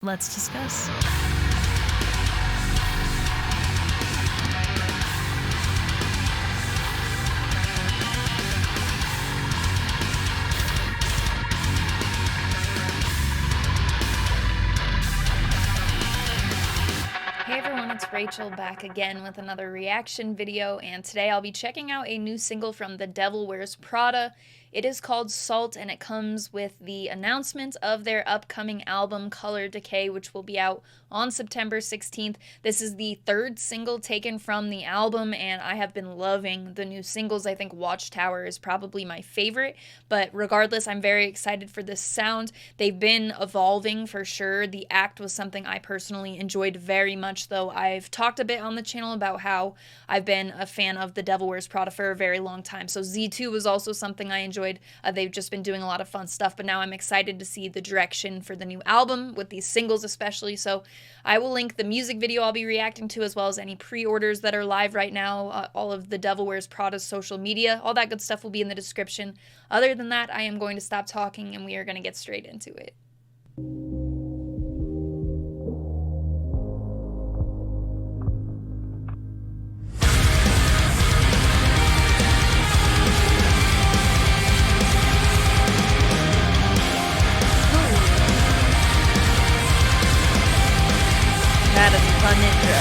Let's discuss. Hey everyone, it's Rachel back again with another reaction video, and today I'll be checking out a new single from the Devil Wears Prada. It is called Salt, and it comes with the announcement of their upcoming album, Color Decay, which will be out on September 16th. This is the third single taken from the album, and I have been loving the new singles. I think Watchtower is probably my favorite, but regardless, I'm very excited for this sound. They've been evolving for sure. The Act was something I personally enjoyed very much, though. I've talked a bit on the channel about how I've been a fan of the Devil Wears Prada for a very long time, so Z2 was also something I enjoyed. They've just been doing a lot of fun stuff, but now I'm excited to see the direction for the new album, with these singles especially, so I will link the music video I'll be reacting to, as well as any pre-orders that are live right now, all of the Devil Wears Prada's social media, all that good stuff will be in the description. Other than that, I am going to stop talking, and we are going to get straight into it. That is a fun intro.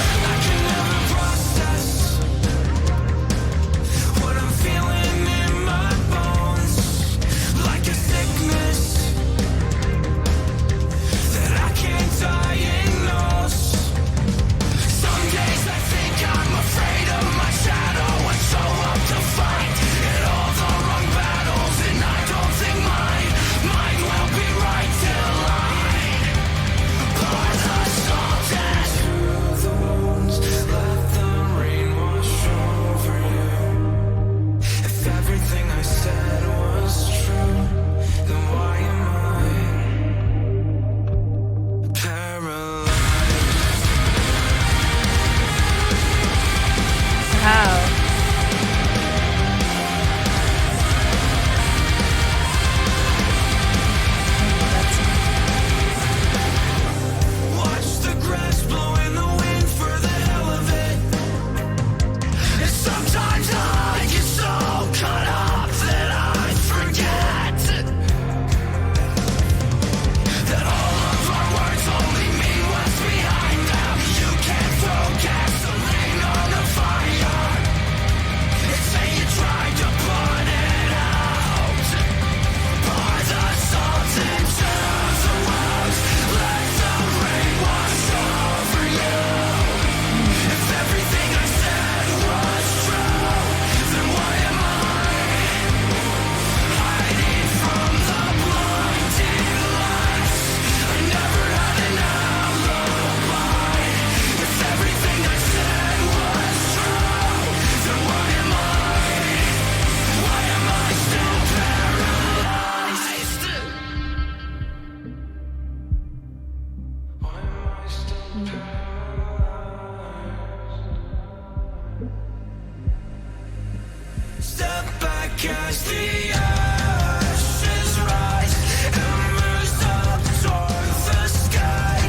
Step back as the ashes rise, embers up toward the sky,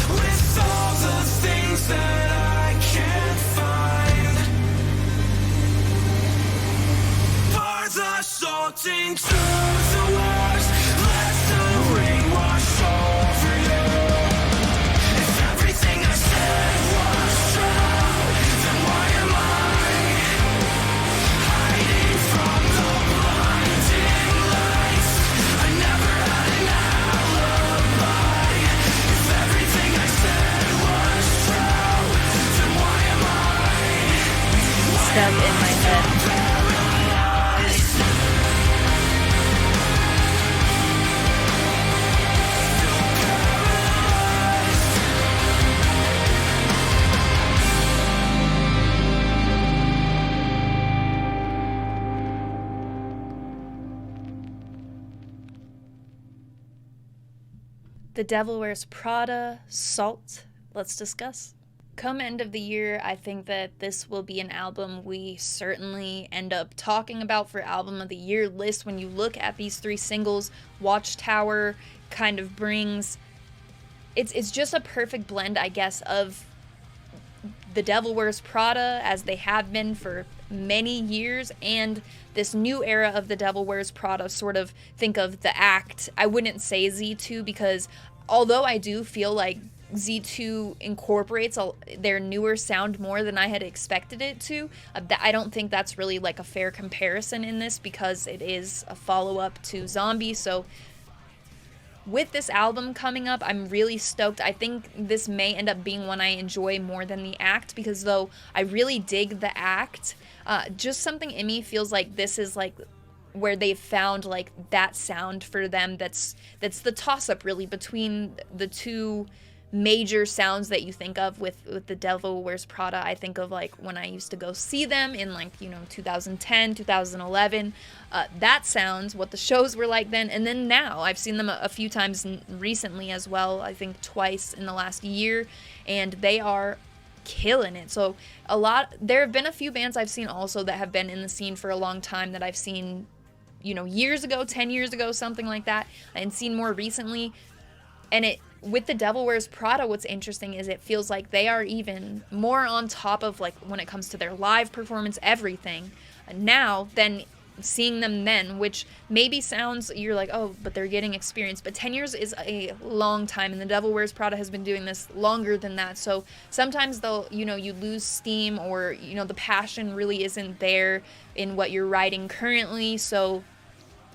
with all the things that I can't find. Pour the salt into the wars, let the rain wash over you. If everything I said was true, then why am I from the blinding lights? I never had an alibi. If everything I said was true, then why am I stuck in my head? The Devil Wears Prada, Salt. Let's discuss. Come end of the year, I think that this will be an album we certainly end up talking about for Album of the Year list. When you look at these three singles, Watchtower kind of brings it's just a perfect blend, I guess, of the Devil Wears Prada, as they have been for many years, and this new era of the Devil Wears Prada. Sort of think of the act. I wouldn't say Z2, because although I do feel like Z2 incorporates their newer sound more than I had expected it to, I don't think that's really like a fair comparison in this, because it is a follow-up to Zombie. So with this album coming up, I'm really stoked. I think this may end up being one I enjoy more than the act, because though I really dig the act, just something in me feels like this is like where they've found like that sound for them that's the toss-up really between the two major sounds that you think of with the Devil Wears Prada. I think of like when I used to go see them in like, 2010, 2011. That sounds what the shows were like then. And then now I've seen them a few times recently as well. I think twice in the last year, and they are killing it. So there have been a few bands I've seen also that have been in the scene for a long time that I've seen, years ago, 10 years ago, something like that, and seen more recently. And with the Devil Wears Prada, what's interesting is it feels like they are even more on top of, like, when it comes to their live performance, everything, now than seeing them then, which maybe sounds, you're like, oh, but they're getting experience. But 10 years is a long time, and the Devil Wears Prada has been doing this longer than that. So sometimes you lose steam, or, the passion really isn't there in what you're writing currently. So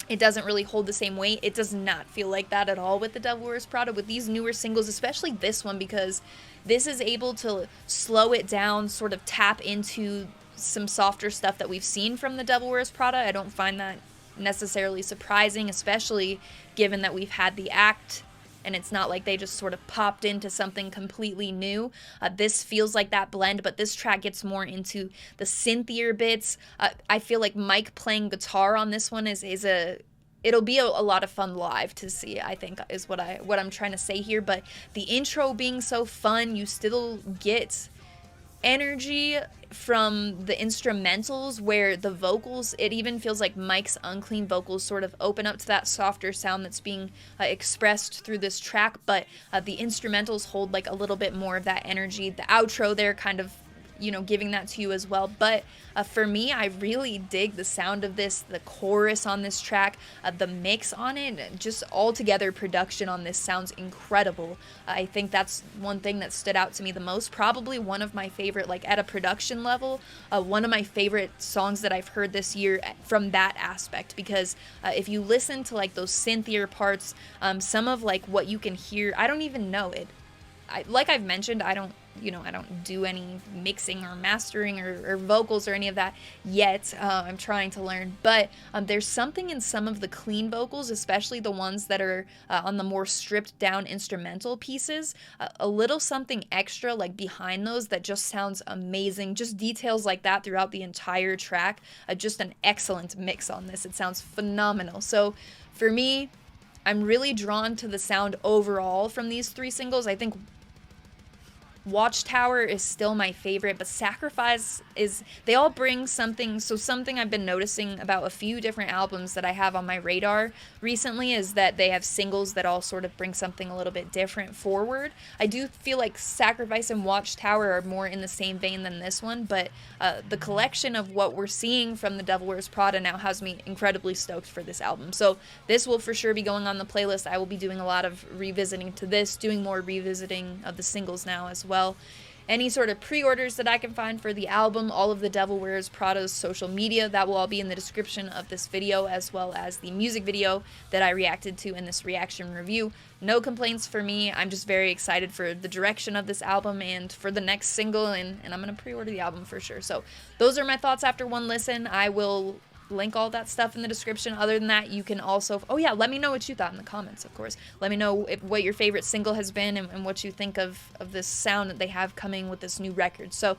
it doesn't really hold the same weight. It does not feel like that at all with the Devil Wears Prada, with these newer singles, especially this one, because this is able to slow it down, sort of tap into some softer stuff that we've seen from the Devil Wears Prada. I don't find that necessarily surprising, especially given that we've had the act, and it's not like they just sort of popped into something completely new. This feels like that blend, but this track gets more into the synthier bits. I feel like Mike playing guitar on this one it'll be a lot of fun live to see, I think, is what I'm trying to say here. But the intro being so fun, you still get energy from the instrumentals, where the vocals, it even feels like Mike's unclean vocals sort of open up to that softer sound that's being expressed through this track, but the instrumentals hold like a little bit more of that energy. The outro there kind of giving that to you as well. But for me, I really dig the sound of this, the chorus on this track, the mix on it, just altogether production on this sounds incredible. I think that's one thing that stood out to me the most. Probably one of my favorite, like at a production level, one of my favorite songs that I've heard this year from that aspect, because if you listen to like those synthier parts, some of like what you can hear, I don't even know it. Like I've mentioned, I don't do any mixing or mastering or vocals or any of that yet. I'm trying to learn, but there's something in some of the clean vocals, especially the ones that are on the more stripped down instrumental pieces, a little something extra like behind those that just sounds amazing. Just details like that throughout the entire track. Just an excellent mix on this. It sounds phenomenal. So for me, I'm really drawn to the sound overall from these three singles. I think Watchtower is still my favorite, but Sacrifice they all bring something. So something I've been noticing about a few different albums that I have on my radar recently is that they have singles that all sort of bring something a little bit different forward. I do feel like Sacrifice and Watchtower are more in the same vein than this one, but the collection of what we're seeing from the Devil Wears Prada now has me incredibly stoked for this album. So this will for sure be going on the playlist. I will be doing a lot of revisiting to this, doing more revisiting of the singles now as well. Any sort of pre-orders that I can find for the album, all of the Devil Wears Prada's social media, that will all be in the description of this video, as well as the music video that I reacted to in this reaction review. No complaints for me. I'm just very excited for the direction of this album and for the next single, and I'm going to pre-order the album for sure. So those are my thoughts after one listen. I will link all that stuff in the description. Other than that, you can also, let me know what you thought in the comments, of course. Let me know what your favorite single has been and what you think of this sound that they have coming with this new record. So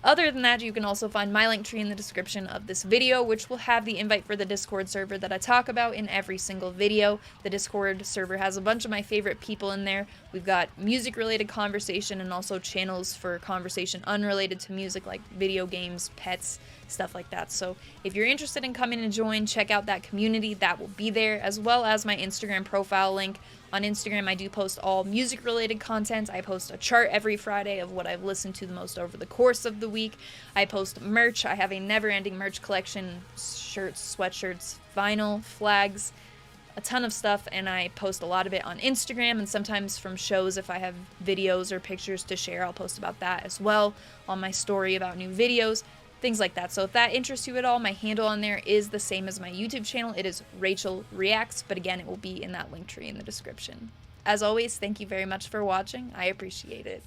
other than that, you can also find my link tree in the description of this video, which will have the invite for the Discord server that I talk about in every single video. The Discord server has a bunch of my favorite people in there. We've got music-related conversation and also channels for conversation unrelated to music, like video games, pets, stuff like that. So if you're interested in coming and join, check out that community. That will be there, as well as my Instagram profile link. On Instagram, I do post all music-related content. I post a chart every Friday of what I've listened to the most over the course of the week. I post merch. I have a never-ending merch collection, shirts, sweatshirts, vinyl, flags, a ton of stuff, and I post a lot of it on Instagram, and sometimes from shows, if I have videos or pictures to share, I'll post about that as well on my story about new videos, things like that. So if that interests you at all, my handle on there is the same as my YouTube channel. It is Rachel Reacts, but again, it will be in that link tree in the description. As always, thank you very much for watching. I appreciate it.